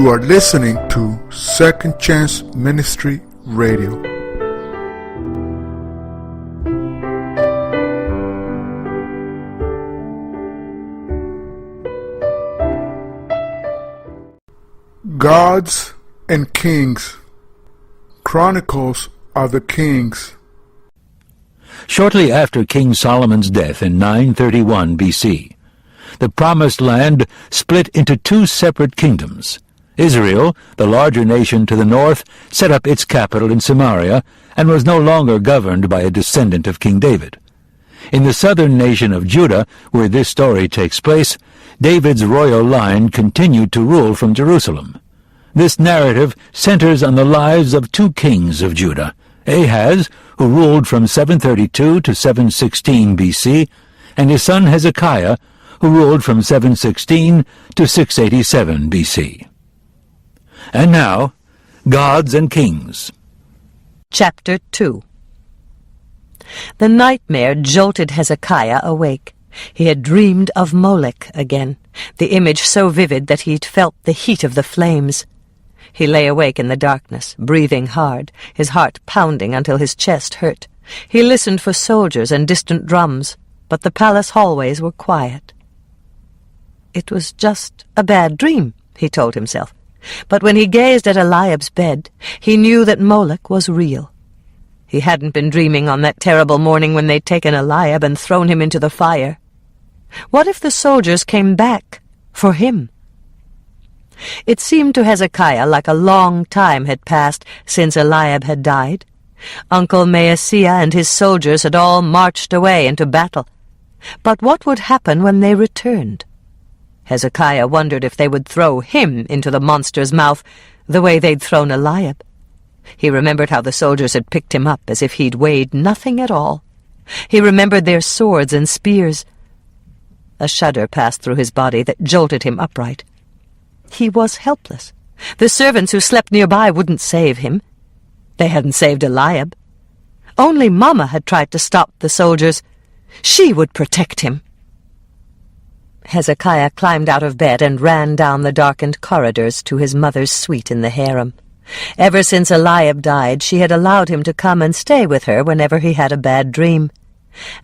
You are listening to Second Chance Ministry Radio. Gods and Kings. Chronicles of the Kings. Shortly after King Solomon's death in 931 BC, the Promised Land split into two separate kingdoms. Israel, the larger nation to the north, set up its capital in Samaria and was no longer governed by a descendant of King David. In the southern nation of Judah, where this story takes place, David's royal line continued to rule from Jerusalem. This narrative centers on the lives of two kings of Judah, Ahaz, who ruled from 732 to 716 BC, and his son Hezekiah, who ruled from 716 to 687 BC. And now, Gods and Kings. Chapter 2. The nightmare jolted Hezekiah awake. He had dreamed of Molech again, the image so vivid that he'd felt the heat of the flames. He lay awake in the darkness, breathing hard, his heart pounding until his chest hurt. He listened for soldiers and distant drums, but the palace hallways were quiet. It was just a bad dream, he told himself. But when he gazed at Eliab's bed, he knew that Molech was real. He hadn't been dreaming on that terrible morning when they'd taken Eliab and thrown him into the fire. What if the soldiers came back for him? It seemed to Hezekiah like a long time had passed since Eliab had died. Uncle Maaseiah and his soldiers had all marched away into battle. But what would happen when they returned? Hezekiah wondered if they would throw him into the monster's mouth the way they'd thrown Eliab. He remembered how the soldiers had picked him up as if he'd weighed nothing at all. He remembered their swords and spears. A shudder passed through his body that jolted him upright. He was helpless. The servants who slept nearby wouldn't save him. They hadn't saved Eliab. Only Mama had tried to stop the soldiers. She would protect him. Hezekiah climbed out of bed and ran down the darkened corridors to his mother's suite in the harem. Ever since Eliab died, she had allowed him to come and stay with her whenever he had a bad dream,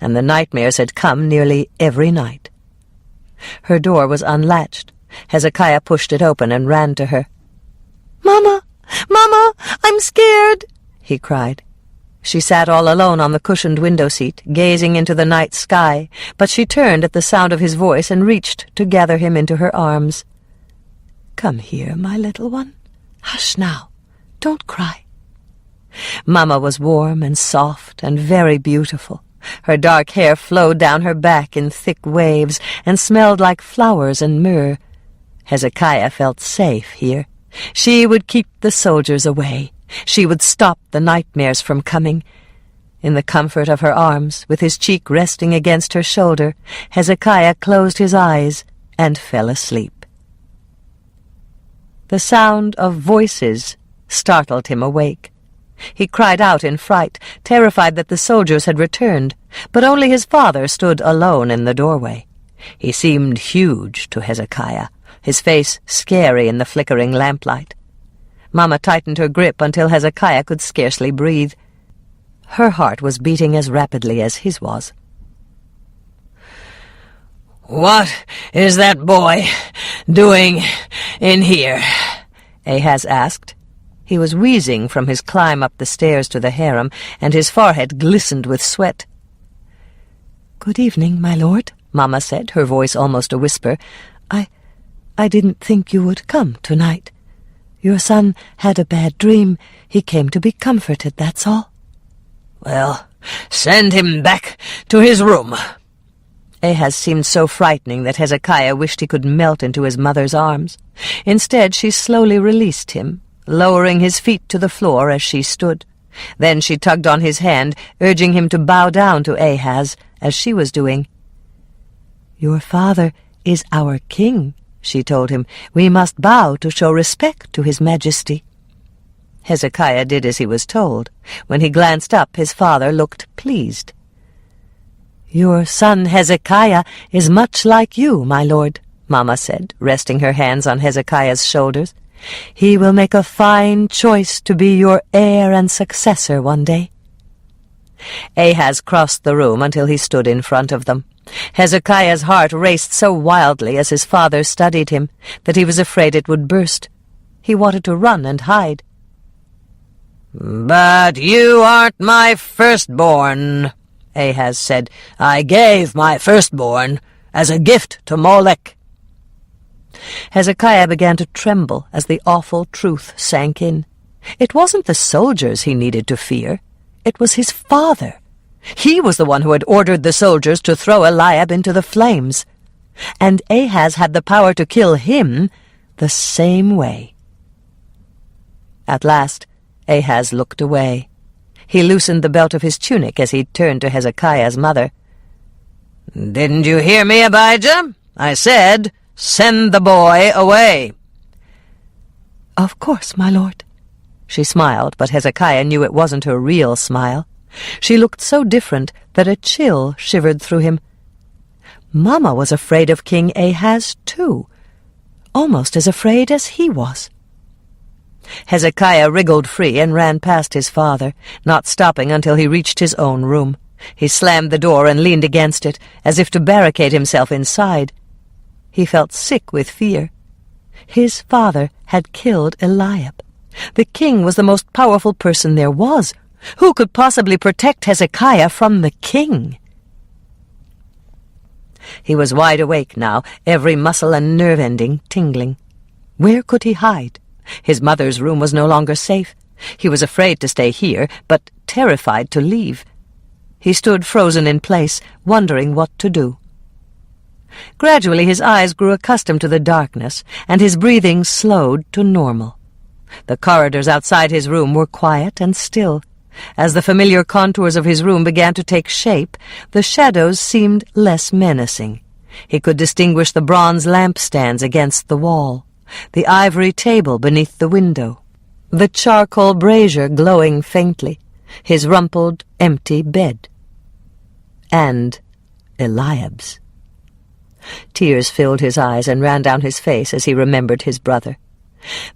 and the nightmares had come nearly every night. Her door was unlatched. Hezekiah pushed it open and ran to her. "Mama! Mama! I'm scared!" he cried. She sat all alone on the cushioned window seat, gazing into the night sky, but she turned at the sound of his voice and reached to gather him into her arms. "Come here, my little one. Hush now. Don't cry." Mama was warm and soft and very beautiful. Her dark hair flowed down her back in thick waves and smelled like flowers and myrrh. Hezekiah felt safe here. She would keep the soldiers away. She would stop the nightmares from coming. In the comfort of her arms, with his cheek resting against her shoulder, Hezekiah closed his eyes and fell asleep. The sound of voices startled him awake. He cried out in fright, terrified that the soldiers had returned, but only his father stood alone in the doorway. He seemed huge to Hezekiah, his face scary in the flickering lamplight. Mama tightened her grip until Hezekiah could scarcely breathe. Her heart was beating as rapidly as his was. "What is that boy doing in here?" Ahaz asked. He was wheezing from his climb up the stairs to the harem, and his forehead glistened with sweat. "Good evening, my lord," Mama said, her voice almost a whisper. I didn't think you would come tonight. Your son had a bad dream. He came to be comforted, that's all." "Well, send him back to his room." Ahaz seemed so frightening that Hezekiah wished he could melt into his mother's arms. Instead, she slowly released him, lowering his feet to the floor as she stood. Then she tugged on his hand, urging him to bow down to Ahaz, as she was doing. "Your father is our king," she told him. "We must bow to show respect to his majesty." Hezekiah did as he was told. When he glanced up, his father looked pleased. "Your son Hezekiah is much like you, my lord," Mama said, resting her hands on Hezekiah's shoulders. He will make a fine choice to be your heir and successor one day." Ahaz crossed the room until he stood in front of them. Hezekiah's heart raced so wildly as his father studied him that he was afraid it would burst. He wanted to run and hide. "But you aren't my firstborn," Ahaz said. "I gave my firstborn as a gift to Molech." Hezekiah began to tremble as the awful truth sank in. It wasn't the soldiers he needed to fear. It was his father. He was the one who had ordered the soldiers to throw Eliab into the flames. And Ahaz had the power to kill him the same way. At last, Ahaz looked away. He loosened the belt of his tunic as he turned to Hezekiah's mother. "Didn't you hear me, Abijah? I said, send the boy away." "Of course, my lord." She smiled, but Hezekiah knew it wasn't her real smile. She looked so different that a chill shivered through him. Mama was afraid of King Ahaz, too, almost as afraid as he was. Hezekiah wriggled free and ran past his father, not stopping until he reached his own room. He slammed the door and leaned against it, as if to barricade himself inside. He felt sick with fear. His father had killed Eliab. The king was the most powerful person there was. Who could possibly protect Hezekiah from the king? He was wide awake now, every muscle and nerve ending tingling. Where could he hide? His mother's room was no longer safe. He was afraid to stay here, but terrified to leave. He stood frozen in place, wondering what to do. Gradually his eyes grew accustomed to the darkness, and his breathing slowed to normal. The corridors outside his room were quiet and still. As the familiar contours of his room began to take shape, the shadows seemed less menacing. He could distinguish the bronze lampstands against the wall, the ivory table beneath the window, the charcoal brazier glowing faintly, his rumpled, empty bed. And Eliab's. Tears filled his eyes and ran down his face as he remembered his brother.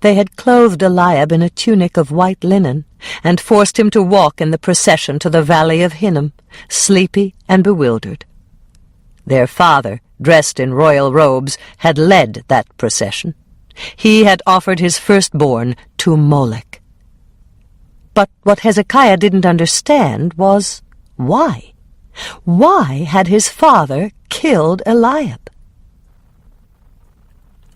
They had clothed Eliab in a tunic of white linen and forced him to walk in the procession to the valley of Hinnom, sleepy and bewildered. Their father, dressed in royal robes, had led that procession. He had offered his firstborn to Molech. But what Hezekiah didn't understand was why. Why had his father killed Eliab?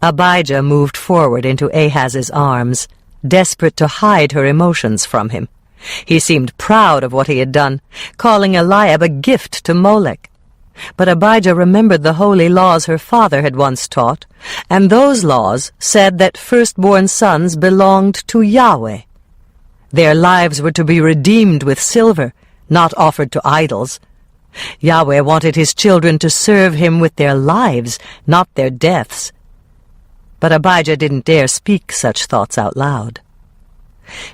Abijah moved forward into Ahaz's arms, desperate to hide her emotions from him. He seemed proud of what he had done, calling Eliab a gift to Molech. But Abijah remembered the holy laws her father had once taught, and those laws said that firstborn sons belonged to Yahweh. Their lives were to be redeemed with silver, not offered to idols. Yahweh wanted his children to serve him with their lives, not their deaths. But Abijah didn't dare speak such thoughts out loud.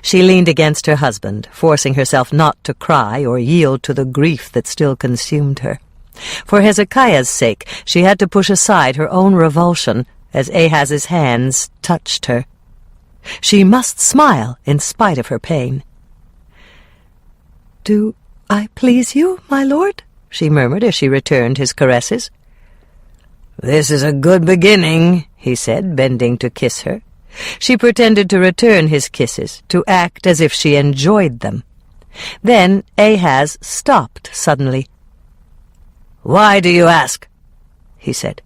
She leaned against her husband, forcing herself not to cry or yield to the grief that still consumed her. For Hezekiah's sake, she had to push aside her own revulsion as Ahaz's hands touched her. She must smile in spite of her pain. "Do I please you, my lord?" she murmured as she returned his caresses. "This is a good beginning," he said, bending to kiss her. She pretended to return his kisses, to act as if she enjoyed them. Then Ahaz stopped suddenly. "Why do you ask?" he said.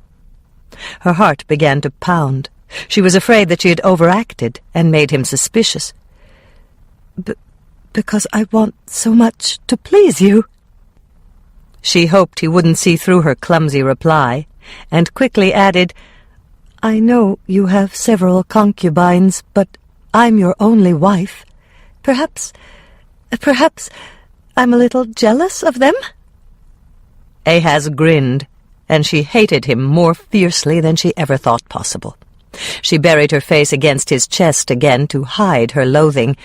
Her heart began to pound. She was afraid that she had overacted and made him suspicious. Because I want so much to please you." She hoped he wouldn't see through her clumsy reply, and quickly added, "I know you have several concubines, but I'm your only wife. Perhaps I'm a little jealous of them?" Ahaz grinned, and she hated him more fiercely than she ever thought possible. She buried her face against his chest again to hide her loathing.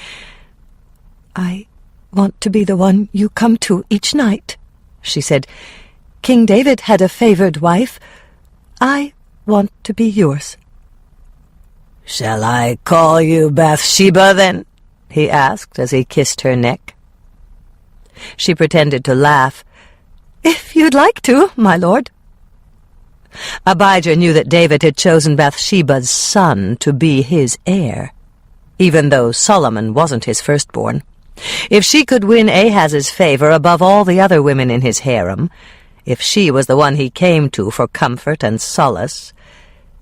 "I want to be the one you come to each night," she said. "King David had a favored wife. I want to be yours." "Shall I call you Bathsheba, then?" he asked as he kissed her neck. She pretended to laugh. "If you'd like to, my lord." Abijah knew that David had chosen Bathsheba's son to be his heir, even though Solomon wasn't his firstborn. If she could win Ahaz's favor above all the other women in his harem, if she was the one he came to for comfort and solace,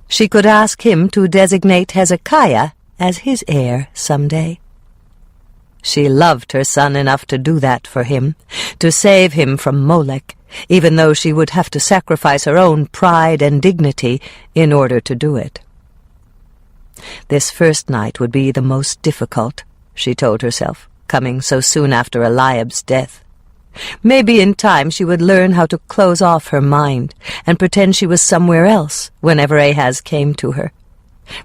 she could ask him to designate Hezekiah as his heir someday. She loved her son enough to do that for him, to save him from Molech, even though she would have to sacrifice her own pride and dignity in order to do it. This first night would be the most difficult, she told herself, coming so soon after Eliab's death. Maybe in time she would learn how to close off her mind and pretend she was somewhere else whenever Ahaz came to her.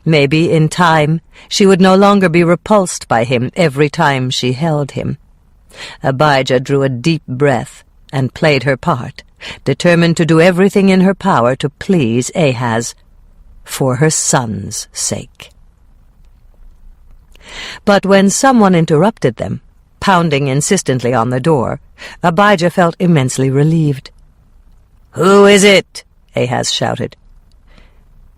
Maybe in time she would no longer be repulsed by him every time she held him. Abijah drew a deep breath and played her part, determined to do everything in her power to please Ahaz, for her son's sake. But when someone interrupted them, pounding insistently on the door, Abijah felt immensely relieved. "Who is it?" Ahaz shouted.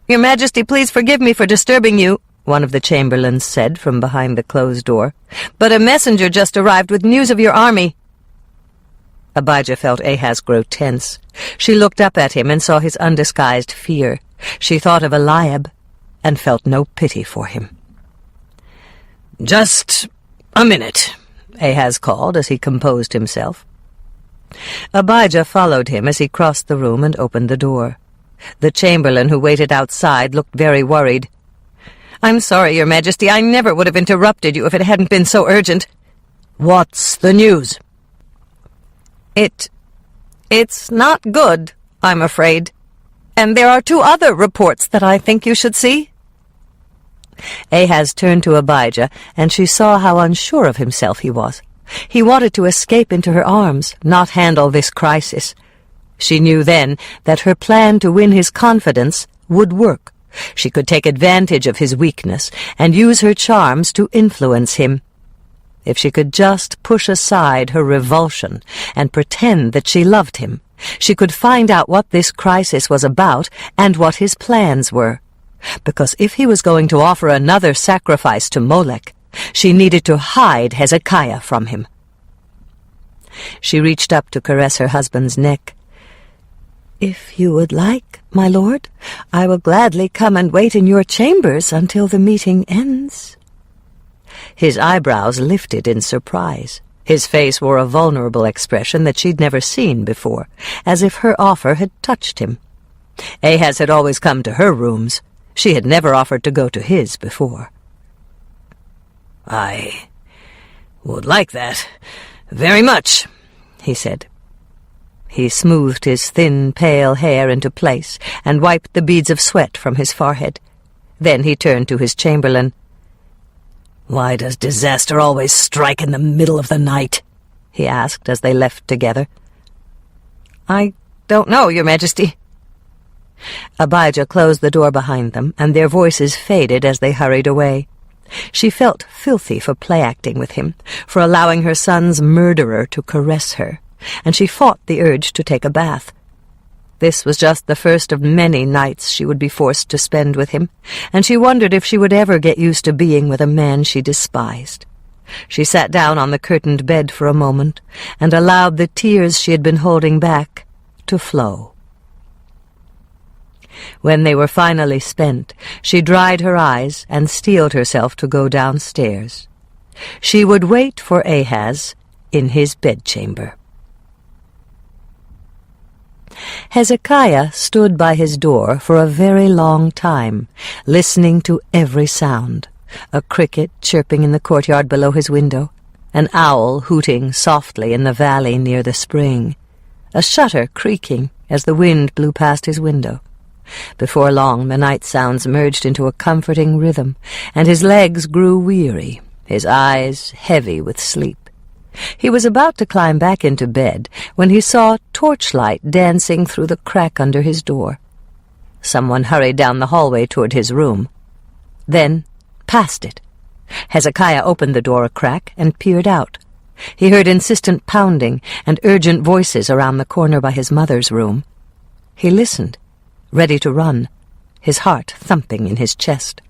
"Your Majesty, please forgive me for disturbing you," one of the chamberlains said from behind the closed door, "but a messenger just arrived with news of your army." Abijah felt Ahaz grow tense. She looked up at him and saw his undisguised fear. She thought of Eliab and felt no pity for him. "Just a minute," Ahaz called as he composed himself. Abijah followed him as he crossed the room and opened the door. The chamberlain who waited outside looked very worried. "I'm sorry, Your Majesty. I never would have interrupted you if it hadn't been so urgent." "What's the news?" It's not good, I'm afraid. And there are 2 other reports that I think you should see." Ahaz turned to Abijah, and she saw how unsure of himself he was. He wanted to escape into her arms, not handle this crisis. She knew then that her plan to win his confidence would work. She could take advantage of his weakness and use her charms to influence him. If she could just push aside her revulsion and pretend that she loved him, she could find out what this crisis was about and what his plans were. Because if he was going to offer another sacrifice to Molech, she needed to hide Hezekiah from him. She reached up to caress her husband's neck. "If you would like, my lord, I will gladly come and wait in your chambers until the meeting ends." His eyebrows lifted in surprise. His face wore a vulnerable expression that she'd never seen before, as if her offer had touched him. Ahaz had always come to her rooms. She had never offered to go to his before. "I would like that very much," he said. He smoothed his thin, pale hair into place and wiped the beads of sweat from his forehead. Then he turned to his chamberlain. "Why does disaster always strike in the middle of the night?" he asked as they left together. "I don't know, Your Majesty." Abijah closed the door behind them, and their voices faded as they hurried away. She felt filthy for play-acting with him, for allowing her son's murderer to caress her, and she fought the urge to take a bath. This was just the first of many nights she would be forced to spend with him, and she wondered if she would ever get used to being with a man she despised. She sat down on the curtained bed for a moment and allowed the tears she had been holding back to flow. When they were finally spent, she dried her eyes and steeled herself to go downstairs. She would wait for Ahaz in his bedchamber. Hezekiah stood by his door for a very long time, listening to every sound, a cricket chirping in the courtyard below his window, an owl hooting softly in the valley near the spring, a shutter creaking as the wind blew past his window. Before long the night sounds merged into a comforting rhythm, and his legs grew weary, his eyes heavy with sleep. He was about to climb back into bed when he saw torchlight dancing through the crack under his door. Someone hurried down the hallway toward his room. then past it. Hezekiah opened the door a crack and peered out. He heard insistent pounding and urgent voices around the corner by his mother's room. He listened, ready to run, his heart thumping in his chest.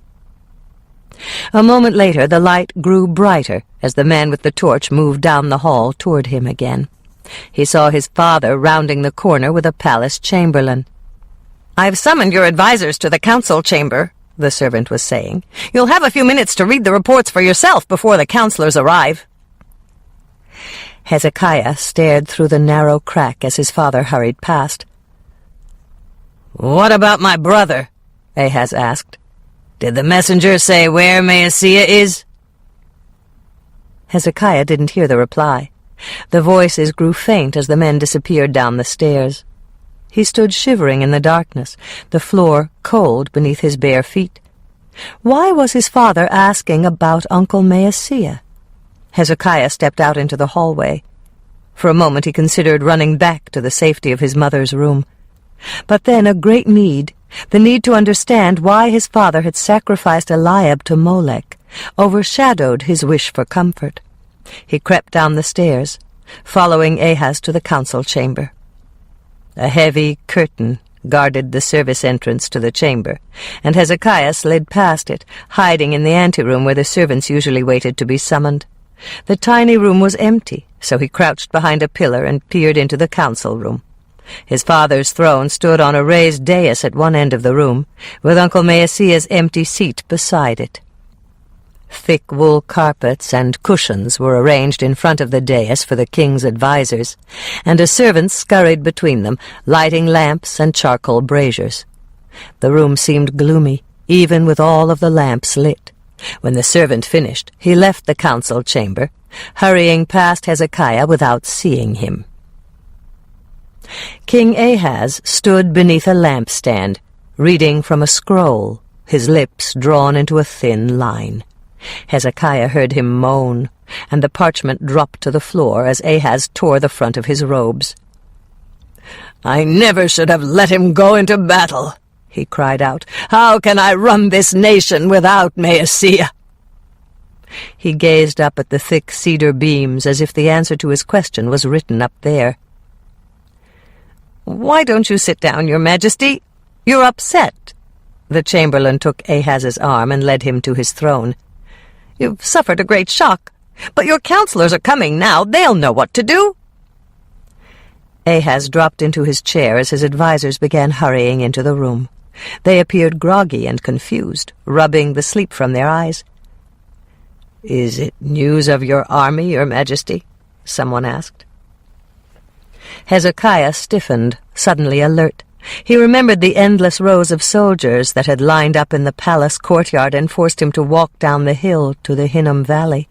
A moment later the light grew brighter as the man with the torch moved down the hall toward him again. He saw his father rounding the corner with a palace chamberlain. "I've summoned your advisers to the council chamber," the servant was saying. "You'll have a few minutes to read the reports for yourself before the counselors arrive." Hezekiah stared through the narrow crack as his father hurried past. "What about my brother?" Ahaz asked. "Did the messenger say where Maaseiah is?" Hezekiah didn't hear the reply. The voices grew faint as the men disappeared down the stairs. He stood shivering in the darkness, the floor cold beneath his bare feet. Why was his father asking about Uncle Maaseiah? Hezekiah stepped out into the hallway. For a moment he considered running back to the safety of his mother's room. But then a great need, the need to understand why his father had sacrificed Eliab to Molech, overshadowed his wish for comfort. He crept down the stairs, following Ahaz to the council chamber. A heavy curtain guarded the service entrance to the chamber, and Hezekiah slid past it, hiding in the anteroom where the servants usually waited to be summoned. The tiny room was empty, so he crouched behind a pillar and peered into the council room. His father's throne stood on a raised dais at one end of the room, with Uncle Maaseiah's empty seat beside it. Thick wool carpets and cushions were arranged in front of the dais for the king's advisers, and a servant scurried between them, lighting lamps and charcoal braziers. The room seemed gloomy, even with all of the lamps lit. When the servant finished, he left the council chamber, hurrying past Hezekiah without seeing him. King Ahaz stood beneath a lampstand, reading from a scroll, his lips drawn into a thin line. Hezekiah heard him moan, and the parchment dropped to the floor as Ahaz tore the front of his robes. "I never should have let him go into battle," he cried out. "How can I run this nation without Maaseiah?" He gazed up at the thick cedar beams as if the answer to his question was written up there. "Why don't you sit down, Your Majesty? You're upset." The chamberlain took Ahaz's arm and led him to his throne. "You've suffered a great shock, but your counselors are coming now. They'll know what to do." Ahaz dropped into his chair as his advisers began hurrying into the room. They appeared groggy and confused, rubbing the sleep from their eyes. "Is it news of your army, Your Majesty?" someone asked. Hezekiah stiffened, suddenly alert. He remembered the endless rows of soldiers that had lined up in the palace courtyard and forced him to walk down the hill to the Hinnom Valley.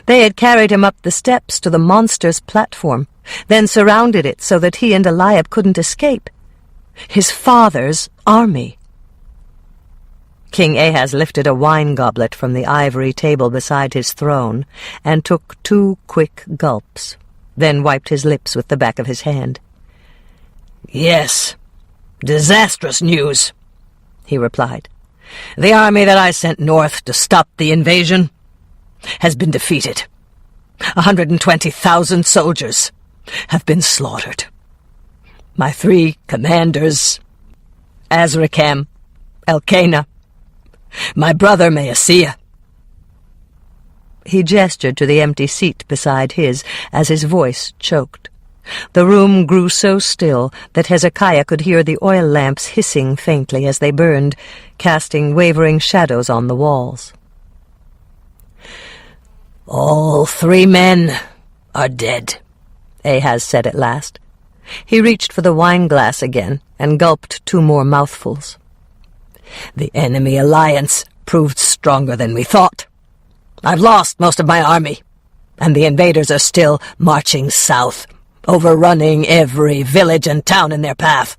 They had carried him up the steps to the monster's platform, then surrounded it so that he and Eliab couldn't escape. His father's army. King Ahaz lifted a wine goblet from the ivory table beside his throne and took 2 quick gulps, then wiped his lips with the back of his hand. "Yes, disastrous news," he replied. "The army that I sent north to stop the invasion has been defeated. 120,000 soldiers have been slaughtered. My 3 commanders, Azrikam, Elkanah, my brother Maaseiah." He gestured to the empty seat beside his as his voice choked. The room grew so still that Hezekiah could hear the oil lamps hissing faintly as they burned, casting wavering shadows on the walls. "All 3 men are dead," Ahaz said at last. He reached for the wine glass again and gulped 2 more mouthfuls. "The enemy alliance proved stronger than we thought. I've lost most of my army, and the invaders are still marching south, overrunning every village and town in their path.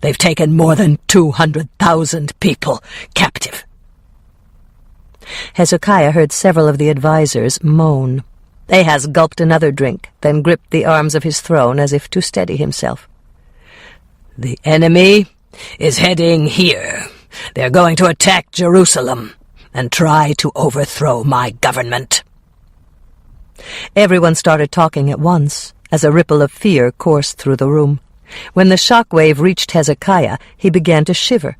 They've taken more than 200,000 people captive." Hezekiah heard several of the advisers moan. Ahaz gulped another drink, then gripped the arms of his throne as if to steady himself. "The enemy is heading here. They're going to attack Jerusalem. and try to overthrow my government." Everyone started talking at once, as a ripple of fear coursed through the room. When the shockwave reached Hezekiah, he began to shiver.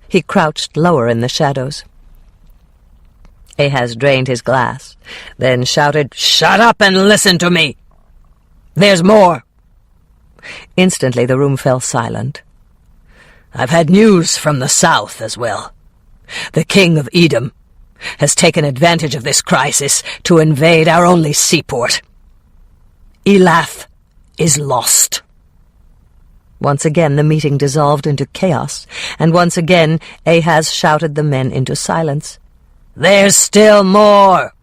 He crouched lower in the shadows. Ahaz drained his glass, then shouted, "Shut up and listen to me! There's more!" Instantly the room fell silent. "I've had news from the south as well. The king of Edom has taken advantage of this crisis to invade our only seaport. Elath is lost." Once again the meeting dissolved into chaos, and once again Ahaz shouted the men into silence. "There's still more!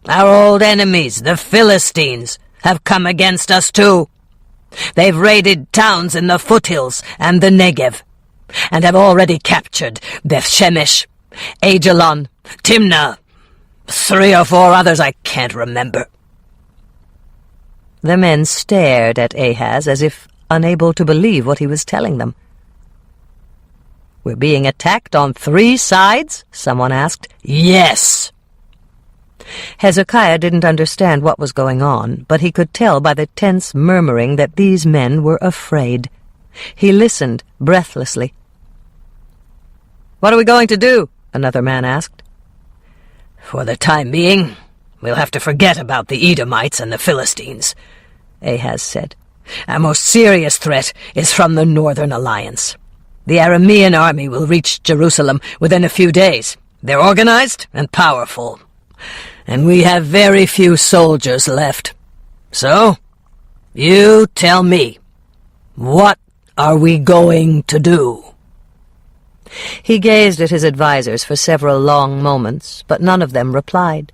Our old enemies, the Philistines, have come against us too. They've raided towns in the foothills and the Negev, and have already captured Beth-Shemesh, Ajalon, Timnah, 3 or 4 others I can't remember." The men stared at Ahaz as if unable to believe what he was telling them. "We're being attacked on 3 sides?" someone asked. "Yes." Hezekiah didn't understand what was going on, but he could tell by the tense murmuring that these men were afraid. He listened breathlessly. "What are we going to do?" another man asked. "For the time being, we'll have to forget about the Edomites and the Philistines," Ahaz said. "Our most serious threat is from the Northern Alliance. The Aramean army will reach Jerusalem within a few days. They're organized and powerful, and we have very few soldiers left. So, you tell me, what are we going to do?" He gazed at his advisers for several long moments, but none of them replied.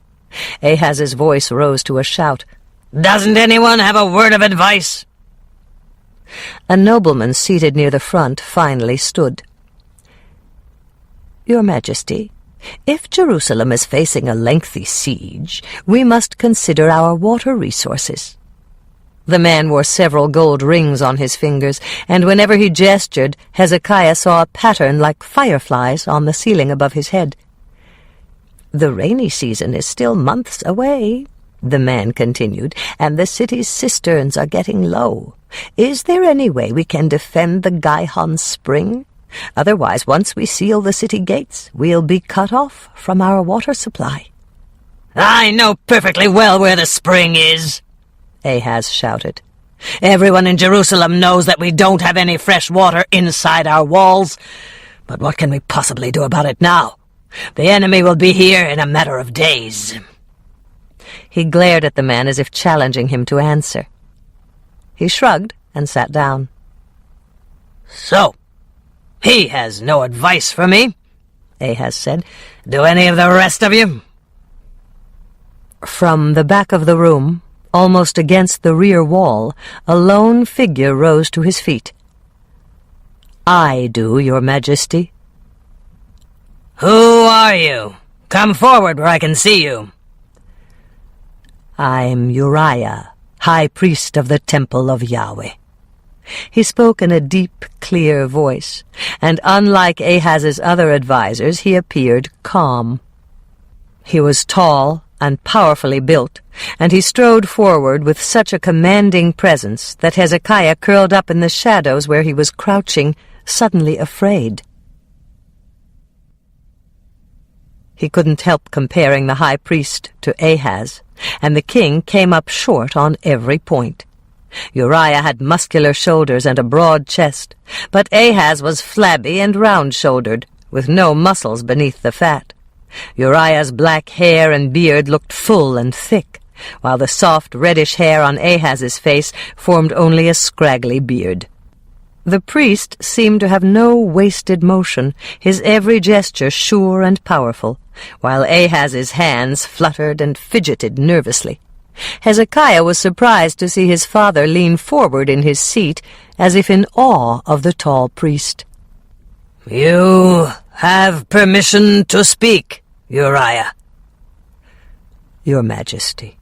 Ahaz's voice rose to a shout. "Doesn't anyone have a word of advice?" A nobleman seated near the front finally stood. "Your Majesty, if Jerusalem is facing a lengthy siege, we must consider our water resources." The man wore several gold rings on his fingers, and whenever he gestured, Hezekiah saw a pattern like fireflies on the ceiling above his head. "The rainy season is still months away," the man continued, "and the city's cisterns are getting low. Is there any way we can defend the Gihon spring? Otherwise, once we seal the city gates, we'll be cut off from our water supply." "I know perfectly well where the spring is," Ahaz shouted. "Everyone in Jerusalem knows that we don't have any fresh water inside our walls. But what can we possibly do about it now? The enemy will be here in a matter of days." He glared at the man as if challenging him to answer. He shrugged and sat down. "So, he has no advice for me," Ahaz said. "Do any of the rest of you?" From the back of the room, almost against the rear wall, a lone figure rose to his feet. "I do, Your Majesty." "Who are you? Come forward where I can see you." "I'm Uriah, High Priest of the Temple of Yahweh." He spoke in a deep, clear voice, and unlike Ahaz's other advisers, he appeared calm. He was tall and powerfully built, and he strode forward with such a commanding presence that Hezekiah curled up in the shadows where he was crouching, suddenly afraid. He couldn't help comparing the high priest to Ahaz, and the king came up short on every point. Uriah had muscular shoulders and a broad chest, but Ahaz was flabby and round-shouldered, with no muscles beneath the fat. Uriah's black hair and beard looked full and thick, while the soft reddish hair on Ahaz's face formed only a scraggly beard. The priest seemed to have no wasted motion, his every gesture sure and powerful, while Ahaz's hands fluttered and fidgeted nervously. Hezekiah was surprised to see his father lean forward in his seat, as if in awe of the tall priest. "You have permission to speak, Uriah." "Your Majesty,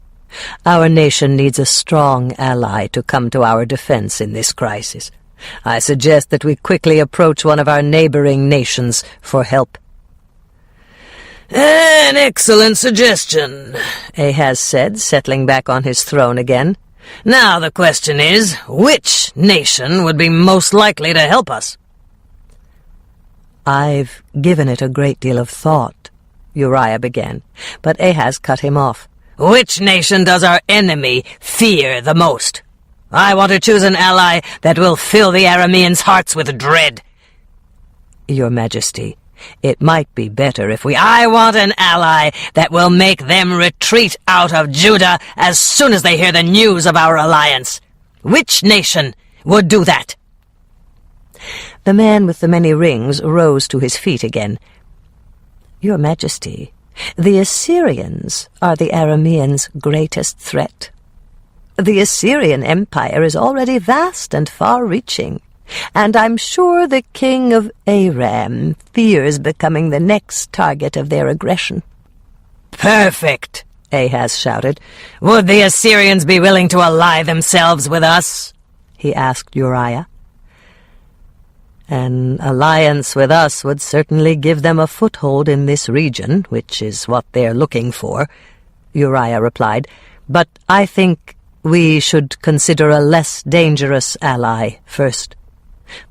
our nation needs a strong ally to come to our defense in this crisis. I suggest that we quickly approach one of our neighboring nations for help." An excellent suggestion, Ahaz said, settling back on his throne again. Now the question is, which nation would be most likely to help us? I've given it a great deal of thought, Uriah began, but Ahaz cut him off. Which nation does our enemy fear the most? I want to choose an ally that will fill the Arameans' hearts with dread. Your Majesty, it might be better if I want an ally that will make them retreat out of Judah as soon as they hear the news of our alliance. Which nation would do that? The man with the many rings rose to his feet again. Your Majesty, the Assyrians are the Arameans' greatest threat. The Assyrian Empire is already vast and far-reaching, and I'm sure the king of Aram fears becoming the next target of their aggression. Perfect, Ahaz shouted. Would the Assyrians be willing to ally themselves with us? He asked Uriah. An alliance with us would certainly give them a foothold in this region, which is what they're looking for, Uriah replied. But I think we should consider a less dangerous ally first.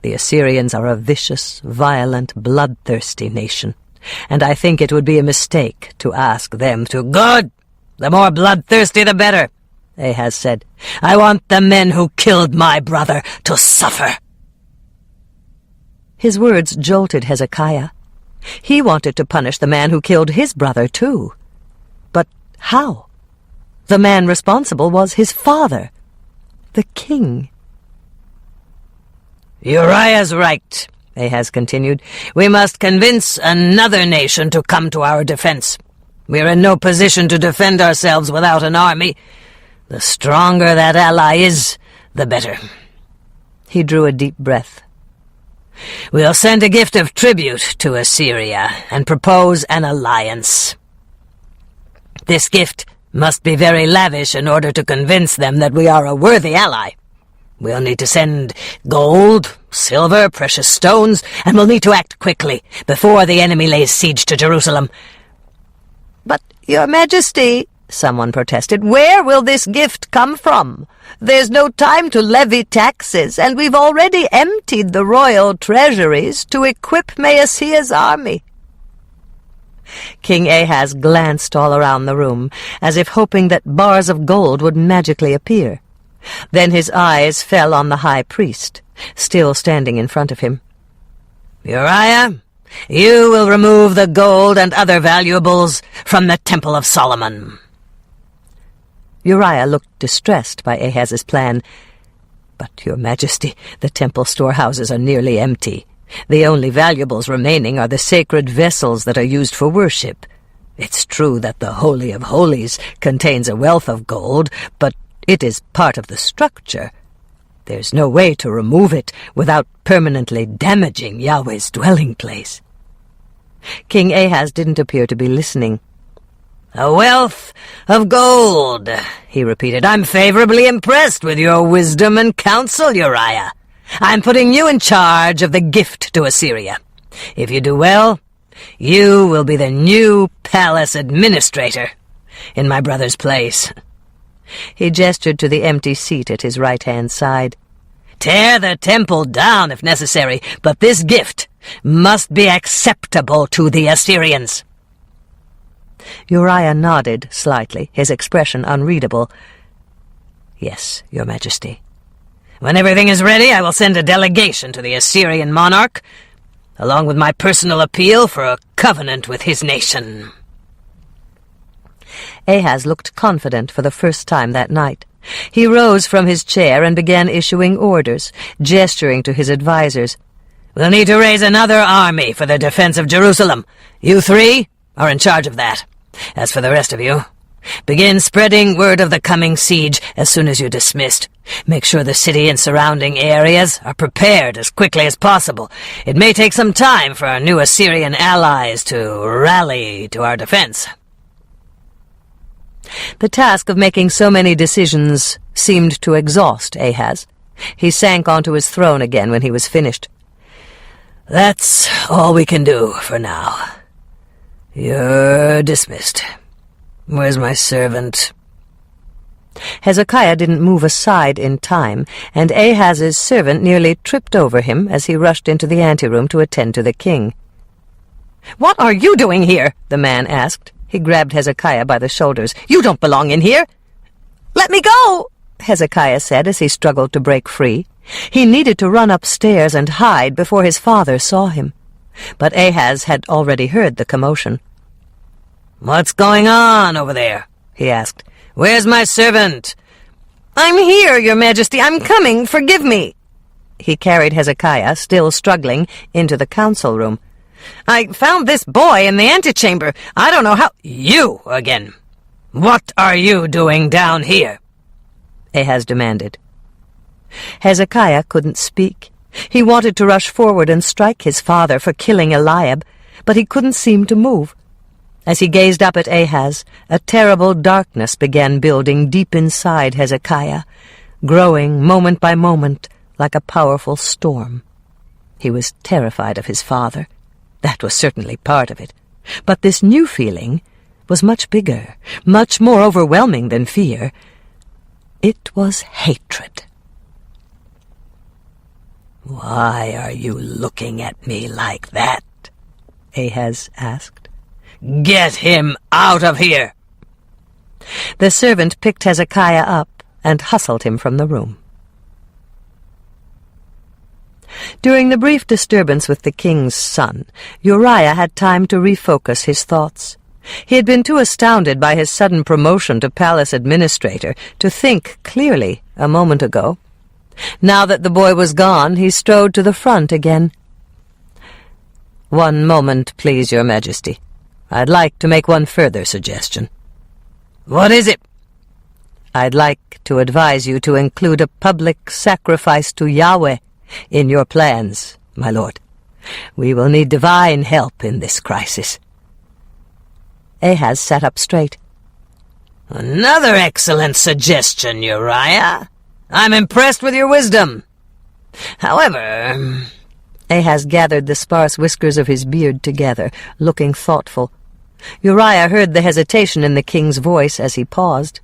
The Assyrians are a vicious, violent, bloodthirsty nation, and I think it would be a mistake to ask them to— Good! The more bloodthirsty the better, Ahaz said. I want the men who killed my brother to suffer. His words jolted Hezekiah. He wanted to punish the man who killed his brother, too. But how? The man responsible was his father, the king. Uriah's right, Ahaz continued. We must convince another nation to come to our defense. We are in no position to defend ourselves without an army. The stronger that ally is, the better. He drew a deep breath. We'll send a gift of tribute to Assyria and propose an alliance. This gift must be very lavish in order to convince them that we are a worthy ally. We'll need to send gold, silver, precious stones, and we'll need to act quickly before the enemy lays siege to Jerusalem. But, Your Majesty, someone protested, where will this gift come from? There's no time to levy taxes, and we've already emptied the royal treasuries to equip Maaseiah's army. King Ahaz glanced all around the room, as if hoping that bars of gold would magically appear. Then his eyes fell on the high priest, still standing in front of him. Uriah, you will remove the gold and other valuables from the Temple of Solomon. Uriah looked distressed by Ahaz's plan. But, Your Majesty, the temple storehouses are nearly empty. The only valuables remaining are the sacred vessels that are used for worship. It's true that the Holy of Holies contains a wealth of gold, but it is part of the structure. There's no way to remove it without permanently damaging Yahweh's dwelling place. King Ahaz didn't appear to be listening. A wealth of gold, he repeated. I'm favorably impressed with your wisdom and counsel, Uriah. I'm putting you in charge of the gift to Assyria. If you do well, you will be the new palace administrator in my brother's place. He gestured to the empty seat at his right-hand side. Tear the temple down if necessary, but this gift must be acceptable to the Assyrians. Uriah nodded slightly, his expression unreadable. Yes, Your Majesty. When everything is ready, I will send a delegation to the Assyrian monarch, along with my personal appeal for a covenant with his nation. Ahaz looked confident for the first time that night. He rose from his chair and began issuing orders, gesturing to his advisers. We'll need to raise another army for the defense of Jerusalem. You three are in charge of that. As for the rest of you, begin spreading word of the coming siege as soon as you're dismissed. Make sure the city and surrounding areas are prepared as quickly as possible. It may take some time for our new Assyrian allies to rally to our defense. The task of making so many decisions seemed to exhaust Ahaz. He sank onto his throne again when he was finished. That's all we can do for now. You're dismissed. Where's my servant? Hezekiah didn't move aside in time, and Ahaz's servant nearly tripped over him as he rushed into the anteroom to attend to the king. "What are you doing here?" the man asked. He grabbed Hezekiah by the shoulders. "You don't belong in here." "Let me go," Hezekiah said as he struggled to break free. He needed to run upstairs and hide before his father saw him. But Ahaz had already heard the commotion. "What's going on over there?" he asked. "Where's my servant?" "I'm here, your majesty. I'm coming. Forgive me." He carried Hezekiah, still struggling, into the council room. "I found this boy in the antechamber. I don't know how—" "You again. What are you doing down here?" Ahaz demanded. Hezekiah couldn't speak. He wanted to rush forward and strike his father for killing Eliab, but he couldn't seem to move. As he gazed up at Ahaz, a terrible darkness began building deep inside Hezekiah, growing moment by moment like a powerful storm. He was terrified of his father. That was certainly part of it. But this new feeling was much bigger, much more overwhelming than fear. It was hatred. "Why are you looking at me like that?" Ahaz asked. "Get him out of here!" The servant picked Hezekiah up and hustled him from the room. During the brief disturbance with the king's son, Uriah had time to refocus his thoughts. He had been too astounded by his sudden promotion to palace administrator to think clearly a moment ago. Now that the boy was gone, he strode to the front again. "One moment, please, your majesty. I'd like to make one further suggestion." "What is it?" "I'd like to advise you to include a public sacrifice to Yahweh in your plans, my lord. We will need divine help in this crisis." Ahaz sat up straight. "Another excellent suggestion, Uriah. I'm impressed with your wisdom. However—" Ahaz gathered the sparse whiskers of his beard together, looking thoughtful. Uriah heard the hesitation in the king's voice as he paused.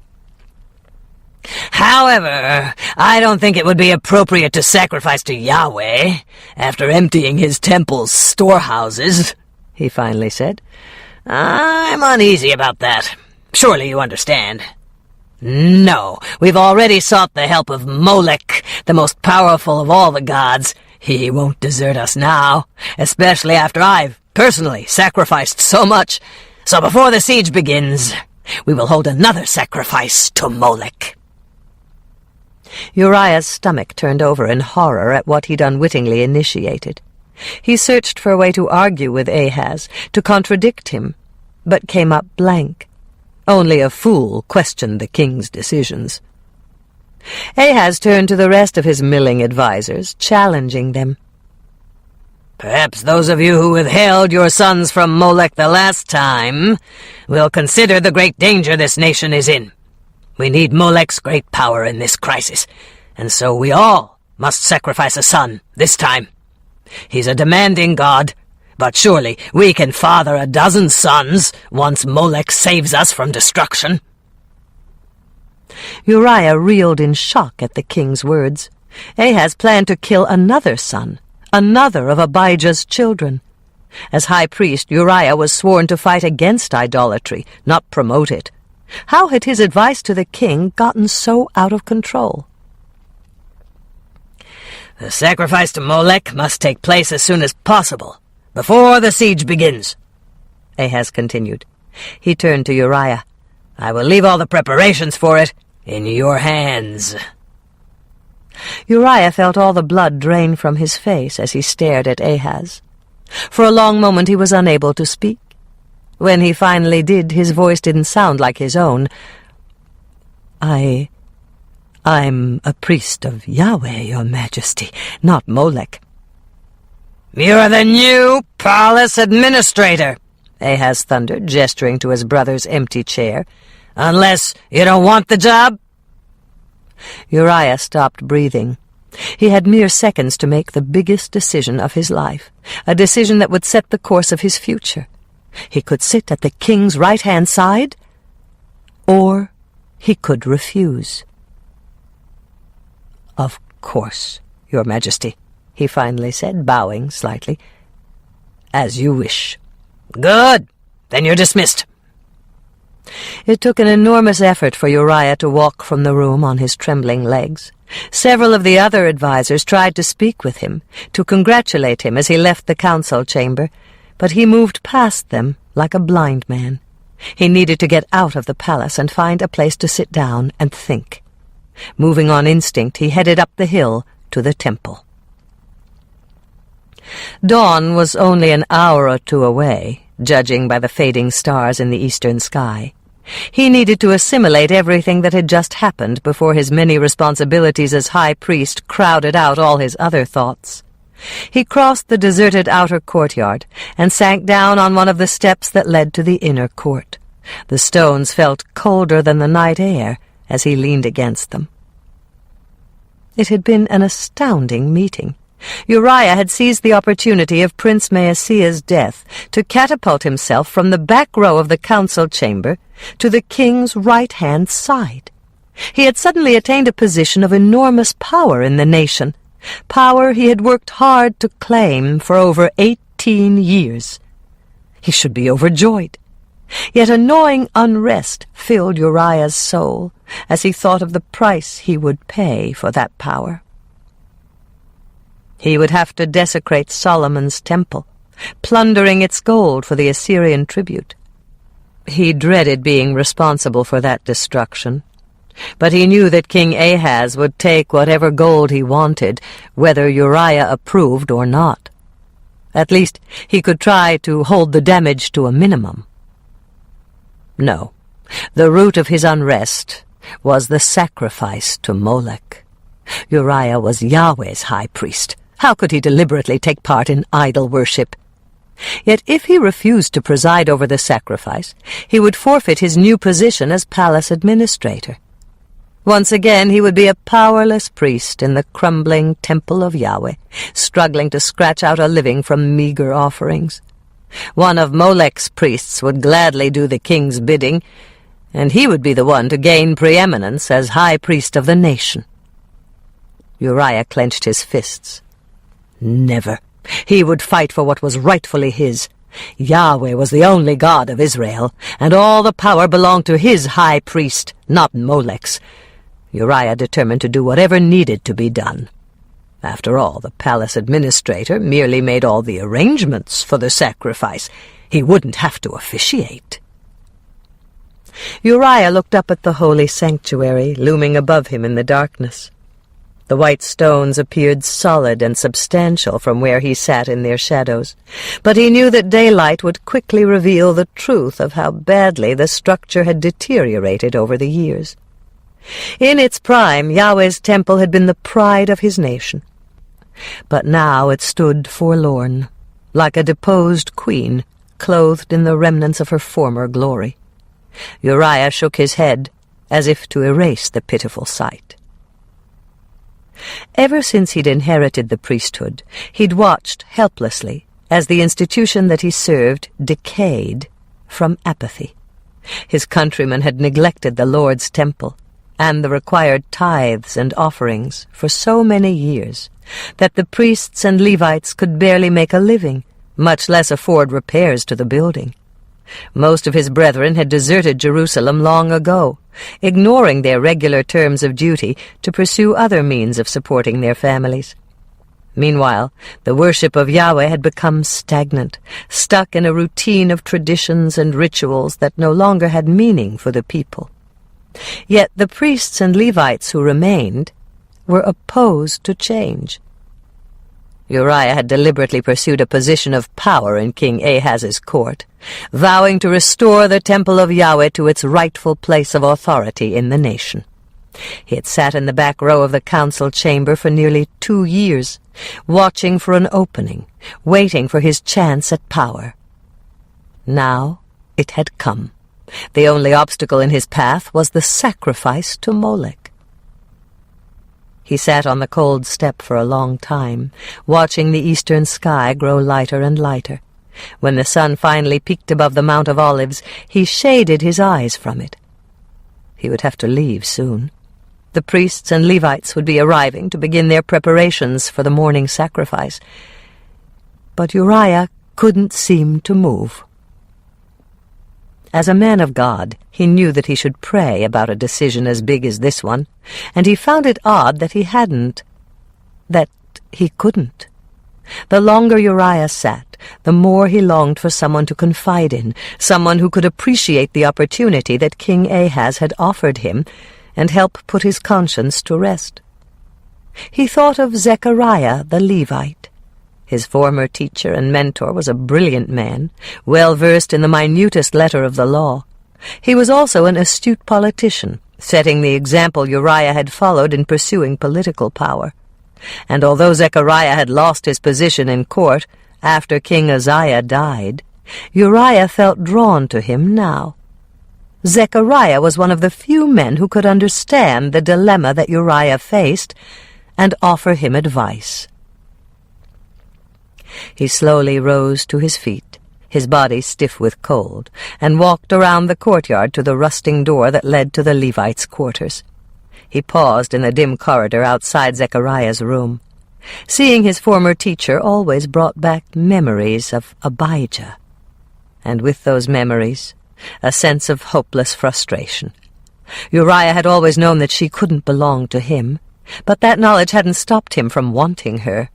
"However, I don't think it would be appropriate to sacrifice to Yahweh after emptying his temple's storehouses," he finally said. "I'm uneasy about that. Surely you understand." "No, we've already sought the help of Molech, the most powerful of all the gods. He won't desert us now, especially after I've personally sacrificed so much. So before the siege begins, we will hold another sacrifice to Molech." Uriah's stomach turned over in horror at what he'd unwittingly initiated. He searched for a way to argue with Ahaz, to contradict him, but came up blank. Only a fool questioned the king's decisions. Ahaz turned to the rest of his milling advisers, challenging them. "Perhaps those of you who withheld your sons from Molech the last time will consider the great danger this nation is in. We need Molech's great power in this crisis, and so we all must sacrifice a son this time. He's a demanding god, but surely we can father a dozen sons once Molech saves us from destruction." Uriah reeled in shock at the king's words. Ahaz planned to kill another son, another of Abijah's children. As high priest, Uriah was sworn to fight against idolatry, not promote it. How had his advice to the king gotten so out of control? "The sacrifice to Molech must take place as soon as possible, before the siege begins," Ahaz continued. He turned to Uriah. "I will leave all the preparations for it in your hands." Uriah felt all the blood drain from his face as he stared at Ahaz. For a long moment he was unable to speak. When he finally did, his voice didn't sound like his own. I'm a priest of Yahweh, your majesty, not Molech." "You're the new palace administrator," Ahaz thundered, gesturing to his brother's empty chair. "Unless you don't want the job?" Uriah stopped breathing. He had mere seconds to make the biggest decision of his life, a decision that would set the course of his future. He could sit at the king's right-hand side, or he could refuse. "Of course, Your Majesty," he finally said, bowing slightly. "As you wish." "Good. Then you're dismissed." It took an enormous effort for Uriah to walk from the room on his trembling legs. Several of the other advisers tried to speak with him, to congratulate him as he left the council chamber, but he moved past them like a blind man. He needed to get out of the palace and find a place to sit down and think. Moving on instinct, he headed up the hill to the temple. Dawn was only an hour or two away, judging by the fading stars in the eastern sky. He needed to assimilate everything that had just happened before his many responsibilities as high priest crowded out all his other thoughts. He crossed the deserted outer courtyard and sank down on one of the steps that led to the inner court. The stones felt colder than the night air as he leaned against them. It had been an astounding meeting. Uriah had seized the opportunity of Prince Maaseiah's death to catapult himself from the back row of the council chamber to the king's right-hand side. He had suddenly attained a position of enormous power in the nation, power he had worked hard to claim for over 18 years. He should be overjoyed. Yet a gnawing unrest filled Uriah's soul as he thought of the price he would pay for that power. He would have to desecrate Solomon's temple, plundering its gold for the Assyrian tribute. He dreaded being responsible for that destruction, but he knew that King Ahaz would take whatever gold he wanted, whether Uriah approved or not. At least he could try to hold the damage to a minimum. No, the root of his unrest was the sacrifice to Molech. Uriah was Yahweh's high priest. How could he deliberately take part in idol worship? Yet if he refused to preside over the sacrifice, he would forfeit his new position as palace administrator. Once again he would be a powerless priest in the crumbling temple of Yahweh, struggling to scratch out a living from meager offerings. One of Molech's priests would gladly do the king's bidding, and he would be the one to gain preeminence as high priest of the nation. Uriah clenched his fists. Never. He would fight for what was rightfully his. Yahweh was the only God of Israel, and all the power belonged to his high priest, not Molech's. Uriah determined to do whatever needed to be done. After all, the palace administrator merely made all the arrangements for the sacrifice. He wouldn't have to officiate. Uriah looked up at the holy sanctuary looming above him in the darkness. The white stones appeared solid and substantial from where he sat in their shadows, but he knew that daylight would quickly reveal the truth of how badly the structure had deteriorated over the years. In its prime, Yahweh's temple had been the pride of his nation, but now it stood forlorn, like a deposed queen, clothed in the remnants of her former glory. Uriah shook his head, as if to erase the pitiful sight. Ever since he'd inherited the priesthood, he'd watched helplessly as the institution that he served decayed from apathy. His countrymen had neglected the Lord's temple and the required tithes and offerings for so many years that the priests and Levites could barely make a living, much less afford repairs to the building. Most of his brethren had deserted Jerusalem long ago, ignoring their regular terms of duty to pursue other means of supporting their families. Meanwhile, the worship of Yahweh had become stagnant, stuck in a routine of traditions and rituals that no longer had meaning for the people. Yet the priests and Levites who remained were opposed to change. Uriah had deliberately pursued a position of power in King Ahaz's court, vowing to restore the temple of Yahweh to its rightful place of authority in the nation. He had sat in the back row of the council chamber for nearly 2 years, watching for an opening, waiting for his chance at power. Now it had come. The only obstacle in his path was the sacrifice to Molech. He sat on the cold step for a long time, watching the eastern sky grow lighter and lighter, When the sun finally peaked above the Mount of Olives, he shaded his eyes from it. He would have to leave soon. The priests and Levites would be arriving to begin their preparations for the morning sacrifice. But Uriah couldn't seem to move. As a man of God, he knew that he should pray about a decision as big as this one, and he found it odd that he hadn't, that he couldn't. The longer Uriah sat, the more he longed for someone to confide in, someone who could appreciate the opportunity that King Ahaz had offered him and help put his conscience to rest. He thought of Zechariah the Levite. His former teacher and mentor was a brilliant man, well versed in the minutest letter of the law. He was also an astute politician, setting the example Uriah had followed in pursuing political power. And although Zechariah had lost his position in court after King Uzziah died, Uriah felt drawn to him now. Zechariah was one of the few men who could understand the dilemma that Uriah faced and offer him advice. He slowly rose to his feet, his body stiff with cold, and walked around the courtyard to the rusting door that led to the Levites' quarters. He paused in the dim corridor outside Zechariah's room. Seeing his former teacher always brought back memories of Abijah, and with those memories, a sense of hopeless frustration. Uriah had always known that she couldn't belong to him, but that knowledge hadn't stopped him from wanting her.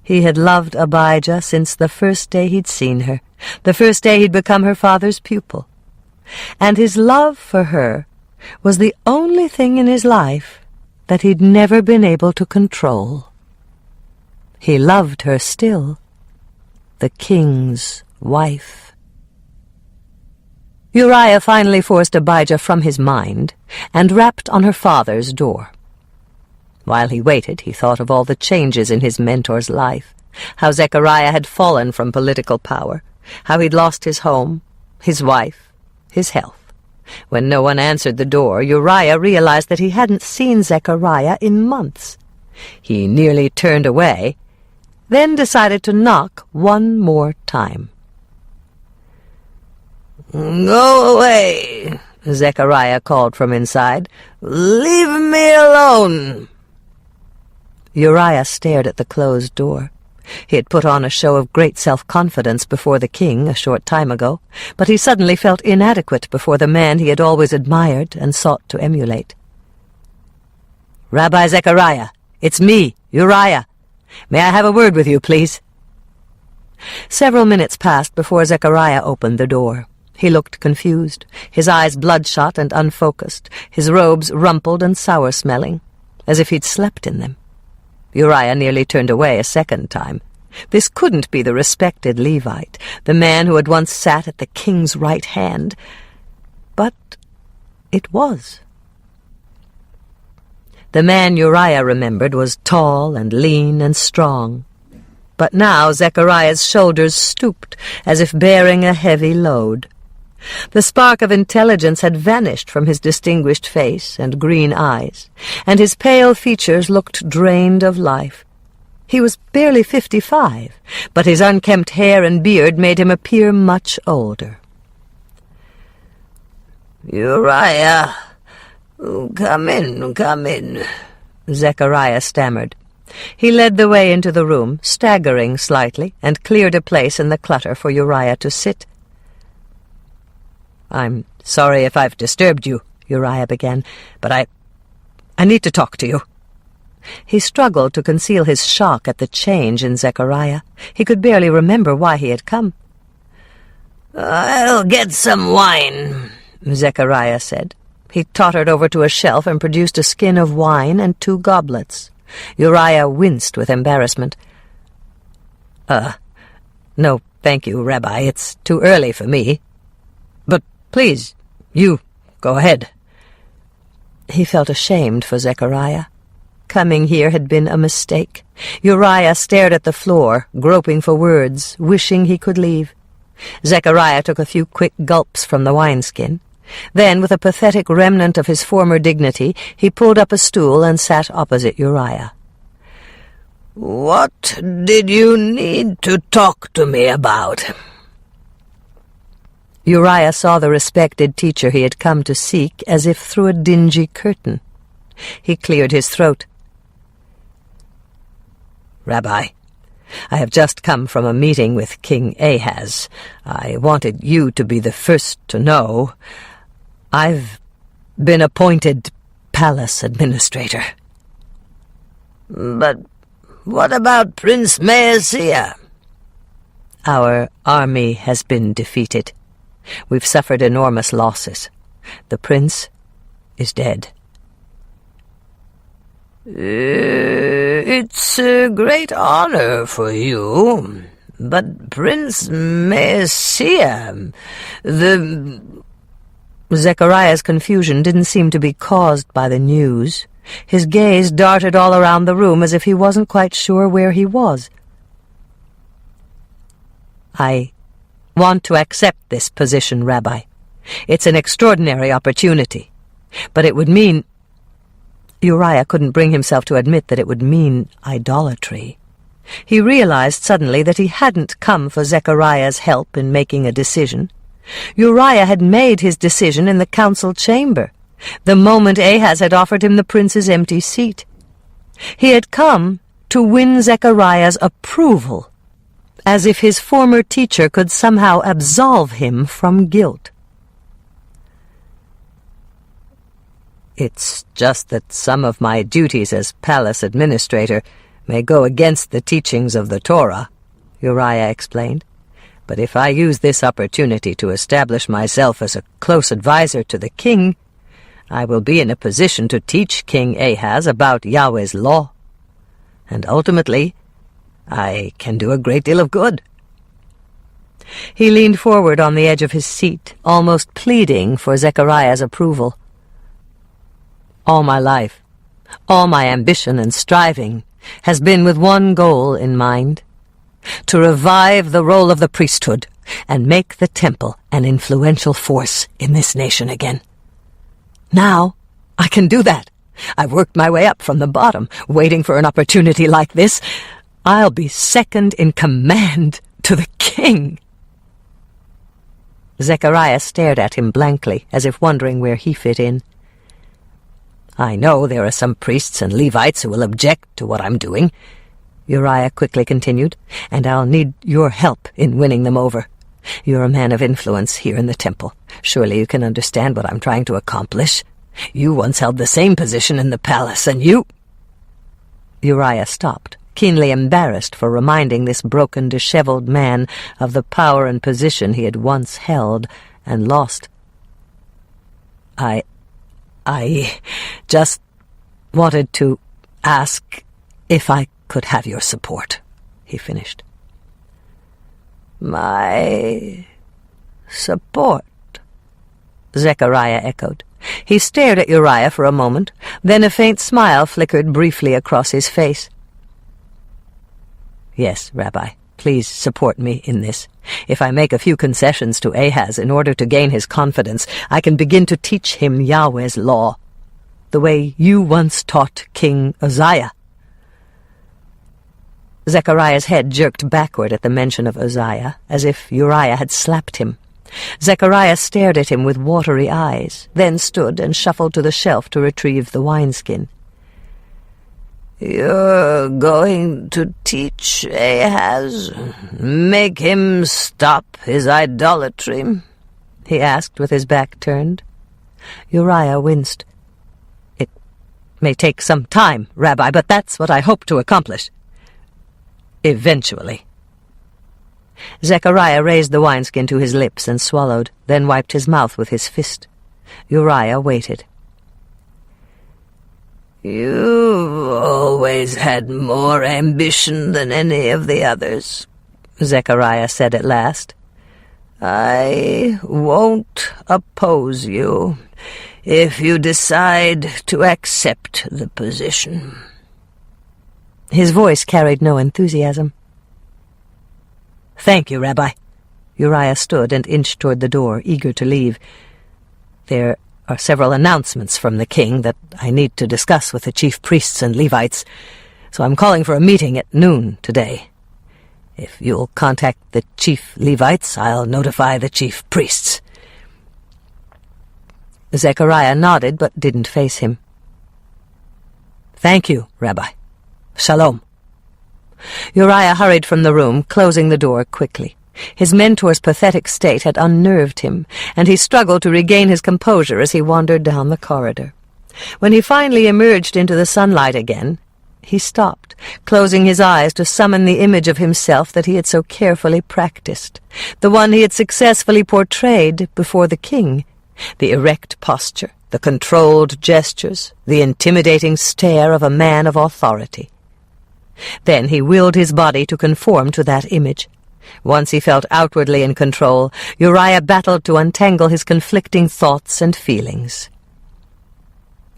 He had loved Abijah since the first day he'd seen her, the first day he'd become her father's pupil. And his love for her was the only thing in his life that he'd never been able to control. He loved her still, the king's wife. Uriah finally forced Abijah from his mind and rapped on her father's door. While he waited, he thought of all the changes in his mentor's life, how Zechariah had fallen from political power, how he'd lost his home, his wife, his health. When no one answered the door, Uriah realized that he hadn't seen Zechariah in months. He nearly turned away, then decided to knock one more time. "Go away," Zechariah called from inside. "Leave me alone." Uriah stared at the closed door. He had put on a show of great self-confidence before the king a short time ago, but he suddenly felt inadequate before the man he had always admired and sought to emulate. "Rabbi Zechariah, it's me, Uriah. May I have a word with you, please?" Several minutes passed before Zechariah opened the door. He looked confused, his eyes bloodshot and unfocused, his robes rumpled and sour-smelling, as if he'd slept in them. Uriah nearly turned away a second time. This couldn't be the respected Levite, the man who had once sat at the king's right hand. But it was. The man Uriah remembered was tall and lean and strong. But now Zechariah's shoulders stooped, as if bearing a heavy load. The spark of intelligence had vanished from his distinguished face and green eyes, and his pale features looked drained of life. He was barely 55, but his unkempt hair and beard made him appear much older. "Uriah, come in, Zechariah stammered. He led the way into the room, staggering slightly, and cleared a place in the clutter for Uriah to sit. "I'm sorry if I've disturbed you," Uriah began, "but I need to talk to you." He struggled to conceal his shock at the change in Zechariah. He could barely remember why he had come. "I'll get some wine," Zechariah said. He tottered over to a shelf and produced a skin of wine and 2 goblets. Uriah winced with embarrassment. No, thank you, Rabbi. It's too early for me. But please, you go ahead." He felt ashamed for Zechariah. Coming here had been a mistake. Uriah stared at the floor, groping for words, wishing he could leave. Zechariah took a few quick gulps from the wineskin. Then, with a pathetic remnant of his former dignity, he pulled up a stool and sat opposite Uriah. What did you need to talk to me about? Uriah saw the respected teacher he had come to seek as if through a dingy curtain. He cleared his throat. Rabbi, I have just come from a meeting with King Ahaz. I wanted you to be the first to know. I've been appointed palace administrator. But what about Prince Maaseiah? Our army has been defeated. We've suffered enormous losses. The prince is dead. It's a great honor for you, but Prince Maaseiah, Zechariah's confusion didn't seem to be caused by the news. His gaze darted all around the room as if he wasn't quite sure where he was. I want to accept this position, Rabbi. It's an extraordinary opportunity, but it would mean... Uriah couldn't bring himself to admit that it would mean idolatry. He realized suddenly that he hadn't come for Zechariah's help in making a decision. Uriah had made his decision in the council chamber, the moment Ahaz had offered him the prince's empty seat. He had come to win Zechariah's approval, as if his former teacher could somehow absolve him from guilt. It's just that some of my duties as palace administrator may go against the teachings of the Torah, Uriah explained. But if I use this opportunity to establish myself as a close advisor to the king, I will be in a position to teach King Ahaz about Yahweh's law. And ultimately, I can do a great deal of good. He leaned forward on the edge of his seat, almost pleading for Zechariah's approval. All my life, all my ambition and striving has been with one goal in mind: to revive the role of the priesthood and make the temple an influential force in this nation again. Now I can do that. I've worked my way up from the bottom, waiting for an opportunity like this. I'll be second in command to the king. Zechariah stared at him blankly, as if wondering where he fit in. I know there are some priests and Levites who will object to what I'm doing, Uriah quickly continued, and I'll need your help in winning them over. You're a man of influence here in the temple. Surely you can understand what I'm trying to accomplish. You once held the same position in the palace, and you... Uriah stopped, keenly embarrassed for reminding this broken, disheveled man of the power and position he had once held and lost. I just wanted to ask if I could have your support, he finished. My support? Zechariah echoed. He stared at Uriah for a moment, then a faint smile flickered briefly across his face. Yes, Rabbi, please support me in this. If I make a few concessions to Ahaz in order to gain his confidence, I can begin to teach him Yahweh's law, the way you once taught King Uzziah. Zechariah's head jerked backward at the mention of Uzziah, as if Uriah had slapped him. Zechariah stared at him with watery eyes, then stood and shuffled to the shelf to retrieve the wineskin. You're going to teach Ahaz? Make him stop his idolatry? He asked with his back turned. Uriah winced. It may take some time, Rabbi, but that's what I hope to accomplish. Eventually. Zechariah raised the wineskin to his lips and swallowed, then wiped his mouth with his fist. Uriah waited. You've always had more ambition than any of the others, Zechariah said at last. I won't oppose you if you decide to accept the position. His voice carried no enthusiasm. Thank you, Rabbi. Uriah stood and inched toward the door, eager to leave. There are several announcements from the king that I need to discuss with the chief priests and Levites. So I'm calling for a meeting at noon today. If you'll contact the chief Levites, I'll notify the chief priests." Zechariah nodded but didn't face him. "Thank you, Rabbi. Shalom." Uriah hurried from the room, closing the door quickly. His mentor's pathetic state had unnerved him, and he struggled to regain his composure as he wandered down the corridor. When he finally emerged into the sunlight again, he stopped, closing his eyes to summon the image of himself that he had so carefully practiced, the one he had successfully portrayed before the king, the erect posture, the controlled gestures, the intimidating stare of a man of authority. Then he willed his body to conform to that image. Once he felt outwardly in control, Uriah battled to untangle his conflicting thoughts and feelings.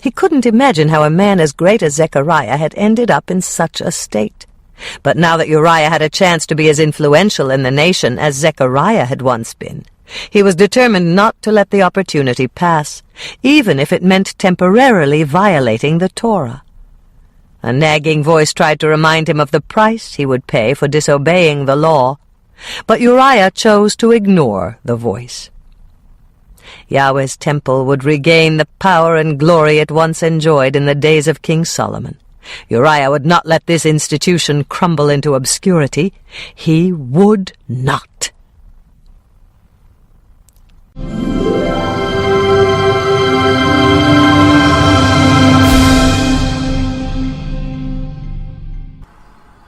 He couldn't imagine how a man as great as Zechariah had ended up in such a state. But now that Uriah had a chance to be as influential in the nation as Zechariah had once been, he was determined not to let the opportunity pass, even if it meant temporarily violating the Torah. A nagging voice tried to remind him of the price he would pay for disobeying the law, but Uriah chose to ignore the voice. Yahweh's temple would regain the power and glory it once enjoyed in the days of King Solomon. Uriah would not let this institution crumble into obscurity. He would not.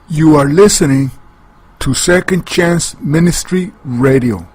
You are listening to Second Chance Ministry Radio.